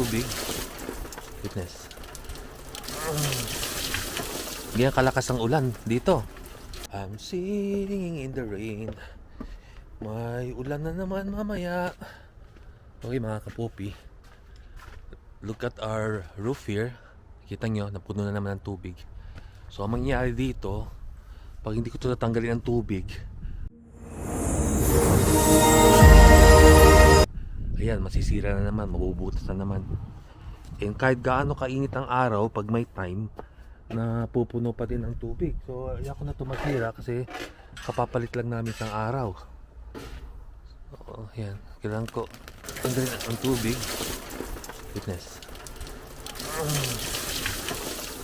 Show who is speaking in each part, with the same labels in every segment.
Speaker 1: Tubig. Goodness. Ganyan kalakas ang ulan dito. I'm sitting in the rain. May ulan na naman mamaya. Okay mga kapopi, look at our roof here. Kita nyo, napuno na naman ng tubig. So ang mangyayari dito, pag hindi ko ito natanggalin ang tubig, ayan, masisira na naman, mabubutas na naman. And kahit gaano kainit ang araw, pag may time, na pupuno pa din ang tubig. So ayaw ko na ito masira kasi kapapalit lang namin isang araw. So ayan, kailangan ko tanggalin ang tubig. Goodness.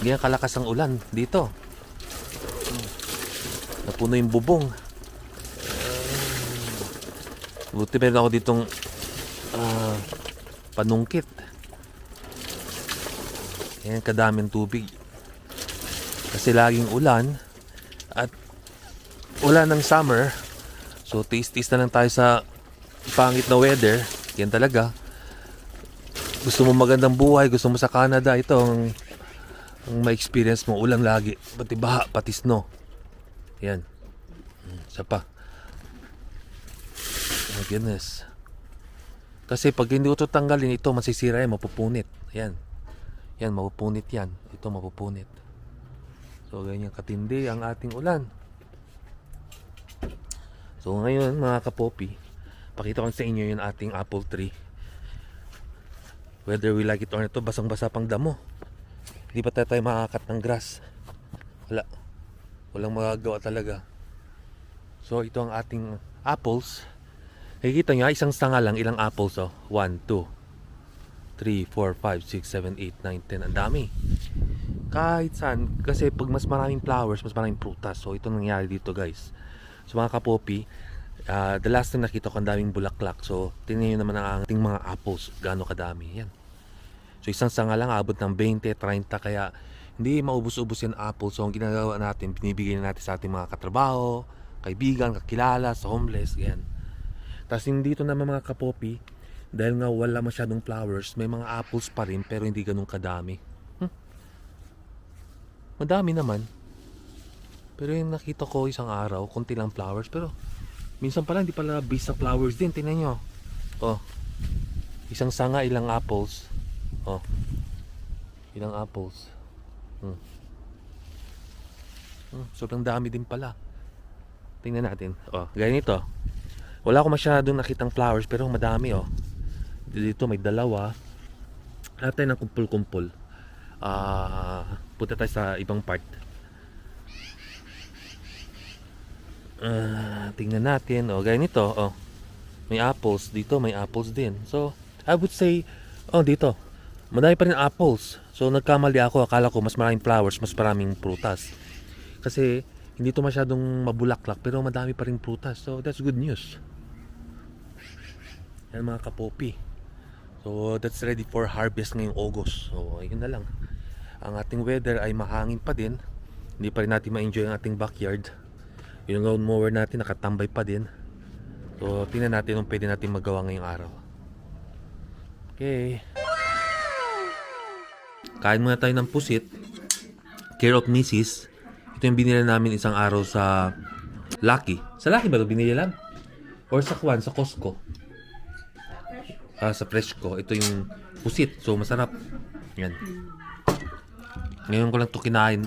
Speaker 1: Ganyan kalakas ang ulan dito. Napuno yung bubong. Buti meron ako ditong panungkit. Ayan, kadaming tubig. Kasi laging ulan. At ulan ng summer. So tiis-tiis na lang tayo sa pangit na weather. Yan talaga. Gusto mo magandang buhay, gusto mo sa Canada, ito ang ma-experience mo. Ulan lagi. Pati baha, pati snow. Yan. Isa pa. Oh goodness. Kasi pag hindi ko ito tanggalin, ito masisira yan, mapupunit. Yan. Yan, mapupunit yan. Ito mapupunit. So, ganyan katindi ang ating ulan. So, ngayon mga kapopi, pakita ko sa inyo yung ating apple tree. Whether we like it or not, basang-basa pang damo. Hindi pa tayo makakat ng grass. Walang magagawa talaga. So, ito ang ating apples. Nakikita nyo, isang sanga lang, ilang apples, oh. 1, 2, 3, 4, 5, 6, 7, 8, 9, 10. Ang dami. Kahit saan, kasi pag mas maraming flowers, mas maraming prutas. So, ito nangyari dito, guys. So, mga kapopi, the last time nakita ko ang daming bulaklak. So, tingnan nyo naman ang ating mga apples. Gaano kadami. Yan. So, isang sanga lang, abot ng 20, 30. Kaya, hindi maubos-ubos yung apple. So, ang ginagawa natin, binibigay natin sa ating mga katrabaho, kaibigan, kakilala, sa homeless. Yan. Tapos, dito naman mga kapopi, dahil nga wala masyadong flowers, may mga apples pa rin, pero hindi ganun kadami. Madami naman. Pero yung nakita ko isang araw, konti lang flowers. Pero minsan pala hindi pala based sa flowers din. Tingnan nyo. Oh. Isang sanga, ilang apples. Oh. Ilang apples. Sobrang dami din pala. Tingnan natin. Oh, ganito. Wala ko masyadong nakitang flowers pero madami, oh. Dito may dalawa. Lahat tayo ng kumpul-kumpul. Punta tayo sa ibang part. Tingnan natin. O, ganito. O, may apples. Dito may apples din. So, I would say, dito. Madami pa rin apples. So, nagkamali ako. Akala ko mas maraming flowers, mas maraming prutas. Kasi, hindi to masyadong mabulaklak. Pero madami pa rin prutas. So, that's good news. Yan mga kapopi. So, that's ready for harvest ngayong August. So, ayun na lang. Ang ating weather ay mahangin pa din. Hindi pa rin natin ma-enjoy ang ating backyard. Yung lawn mower natin nakatambay pa din. So, tingnan natin kung pwede natin magawa ngayong araw. Okay. Kain muna tayo ng pusit. Care of Mrs. Ito yung binili namin isang araw sa Lucky. Sa Lucky ba ito binili lang? Or sa Kwan, sa Costco? Sa Freshco. Ito yung pusit. So, masarap. Yan. Ngayon ko lang ito kinain.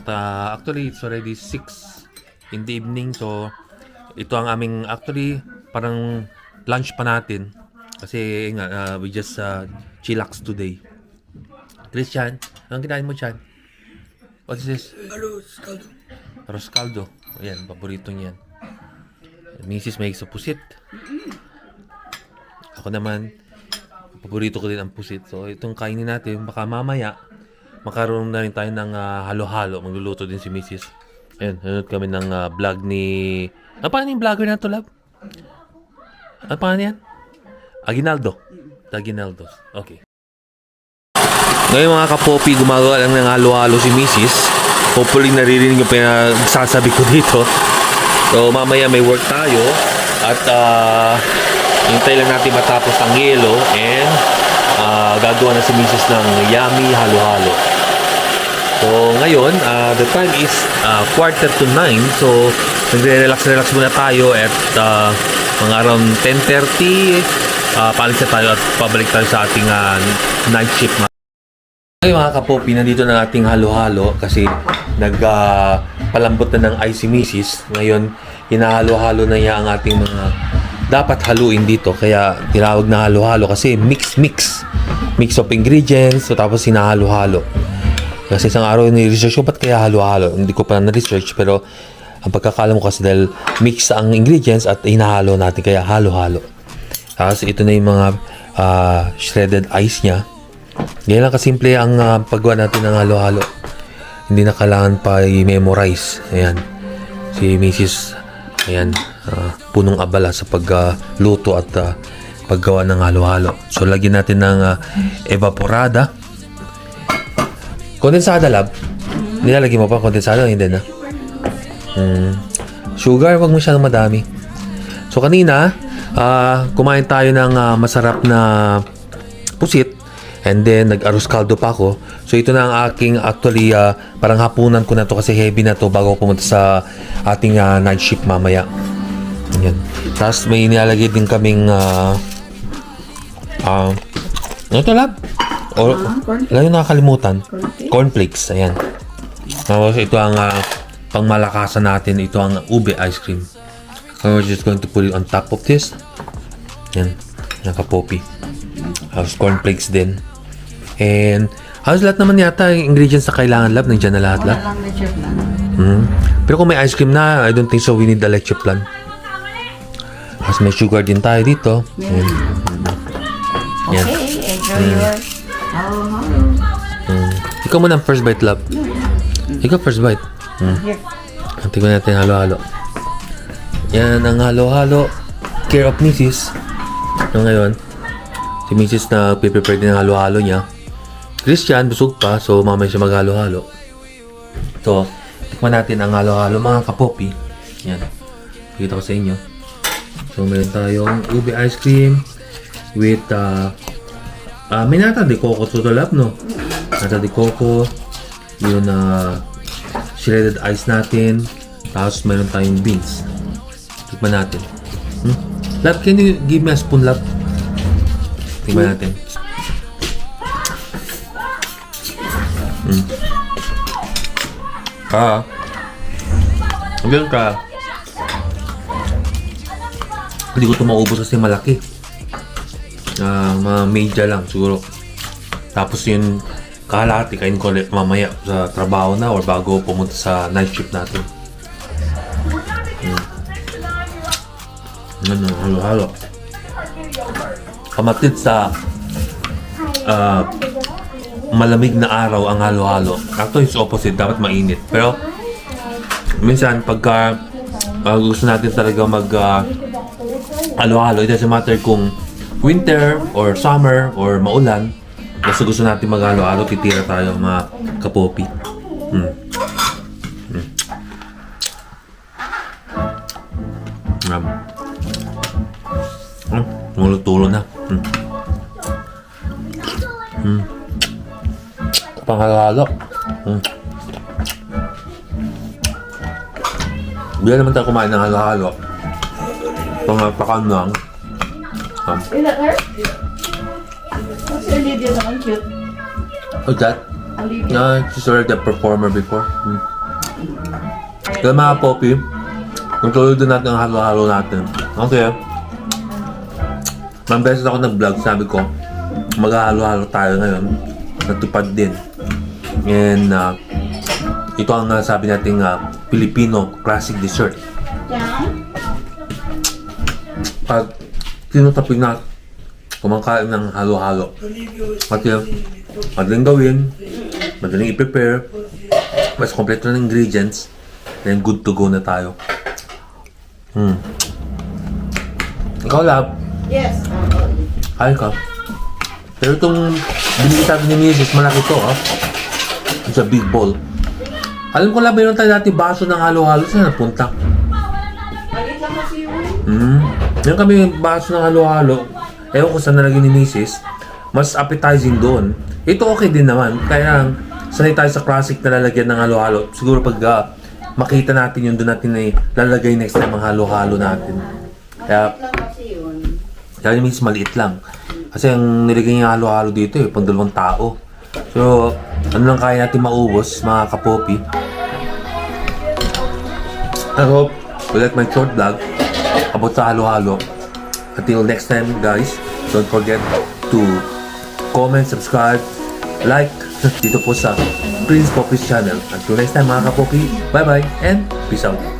Speaker 1: Actually, it's already 6 in the evening. So, ito ang aming, actually, parang lunch pa natin. Kasi, we just chillax today. Christian, anong kinain mo, Chan? What is this?
Speaker 2: Arroz caldo.
Speaker 1: Arroz caldo. Ayan, paborito niyan. Mrs. may sa pusit. Ako naman, paborito ko din ang pusit. So, itong kainin natin, baka mamaya, makaroon na rin tayo ng halo-halo. Magluluto din si Mrs. Ayan, nanonood kami ng vlog ni... Ano pa yung vlogger na ito, love? Ano pa yan? Aguinaldo. Aguinaldo. Okay. Ngayon mga kapopi, gumagawa lang ng halo-halo si Mrs. Hopefully naririnig yung pinagsasabi ko dito. So mamaya may work tayo. At hintay lang natin matapos ang yelo. And gagawa na si Mrs. ng yummy halo-halo. So ngayon, the time is 8:45. So nagre-relax muna tayo at mga around 10:30 paalis na tayo at pabalik tayo sa ating night shift. Ngayon mga kapopi, nandito na ating halo-halo kasi palambot na ng ice si Mrs. Ngayon, hinahalo-halo na niya ang ating mga dapat haluin dito. Kaya tinawag na halo-halo kasi mix of ingredients. So tapos hinahalo-halo. Kasi isang araw ni-research ko ba't kaya halo-halo. Hindi ko pa na-research pero ang pagkakala mo kasi dahil mix ang ingredients at hinahalo natin kaya halo-halo. Tapos ito na yung mga shredded ice niya. Ganyan lang kasimple ang paggawa natin ng halo-halo. Hindi na kailangan pa i-memorize. Ayan. Si Mrs. Ayan. Punong abala sa pagluto at paggawa ng halo-halo. So lagyan natin ng evaporada. Kondensada lab. Nilalagyan mo pa kondensada? Hindi na. Sugar, wag masyadong madami. So kanina, kumain tayo ng masarap na pusit. And then, nag-arroz caldo pa ako. So, ito na ang aking, actually, parang hapunan ko na to kasi heavy na to bago pumunta sa ating night shift mamaya. Ayan. Tapos, may nilalagay din kaming, ito lab. Alam yung nakakalimutan. Cornflakes. Ayan. Tapos, ito ang pangmalakasan natin. Ito ang ube ice cream. So, we're just going to put it on top of this. Ayan. Naka-poppy. Tapos, cornflakes din. And, halos lahat naman yata yung ingredients na kailangan lab. Nandiyan na lahat.
Speaker 2: Wala lang lecture plan.
Speaker 1: Pero kung may ice cream na, I don't think so we need the lecture plan. Tapos may sugar din tayo dito.
Speaker 2: Okay, enjoy your halo-halo.
Speaker 1: Ikaw muna ang first bite, love. Ikaw first bite.
Speaker 2: Here.
Speaker 1: Tingnan natin halo-halo. Yan ang halo-halo. Care of Mrs. So ngayon, si Mrs. na prepare din ang halo-halo niya. Christian, busog pa. So mamaya siya maghalo-halo. So, tikman natin ang halo-halo mga kapopi. Yan. Pakita ko sa inyo. So, meron tayong ube ice cream with may nata de coco to the lab, no? Nata de coco. Yung shredded ice natin. Tapos, meron tayong beans. Tikman natin. Lab, can you give me a spoon, lab? Tikman natin. Ganyan ka. Hindi ko ito maubos kasi malaki. Mga media lang siguro. Tapos yun, kalahati kain ko ulit mamaya sa trabaho na or bago pumunta sa night shift natin. Halo-halo. Kamatid sa malamig na araw ang halo-halo. Actually, it's opposite. Dapat mainit. Pero, minsan, pagka gusto natin talaga halo-halo, it doesn't matter kung winter or summer or maulan. Basta gusto natin halo-halo, titira tayo mga kapopi. Tumulo-tulo na. Panghalo-halo. Hindi naman tayo kumain ng halo-halo. Pangapakan lang.
Speaker 2: Is that her? What's Olivia naman cute?
Speaker 1: What's that?
Speaker 2: Olivia.
Speaker 1: She's already a performer before. Kaya mga popi, control din natin ang halo-halo natin. Okay. Mga beses ako nag-vlog, sabi ko, maghahalo-halo tayo ngayon. Natupad din. And ito ang sabi nating Filipino classic dessert. Pag tinutapin na kumakain ng halo-halo. Kasi madaling gawin, madaling i-prepare, mas kompleto ng ingredients, then good to go na tayo. Ikaw, lab?
Speaker 2: Yes.
Speaker 1: Kain ka. Pero itong binili sa atin ni Mrs. malaki to, It's a big bowl. Alam ko lang, mayroon tayo dati baso ng halo-halo. Saan napunta?
Speaker 2: Maliit lang kasi yun.
Speaker 1: Meron kami baso ng halo-halo. Ewan ko saan nalagay ni Mrs. mas appetizing doon. Ito okay din naman. Kaya sanay tayo sa classic na lalagyan ng halo-halo. Siguro pag makita natin yun, doon natin ay lalagay next time ang halo-halo natin. Kaya, kaya minsan maliit lang. Kasi ang nilagay niya halo-halo dito pang 2 tao. So, ano lang kaya natin maubos, mga kapopi. I hope you like my short vlog about sa halo-halo. Until next time, guys, don't forget to comment, subscribe, like dito po sa Prince Poppy's channel. Until next time, mga kapopi, bye-bye and peace out.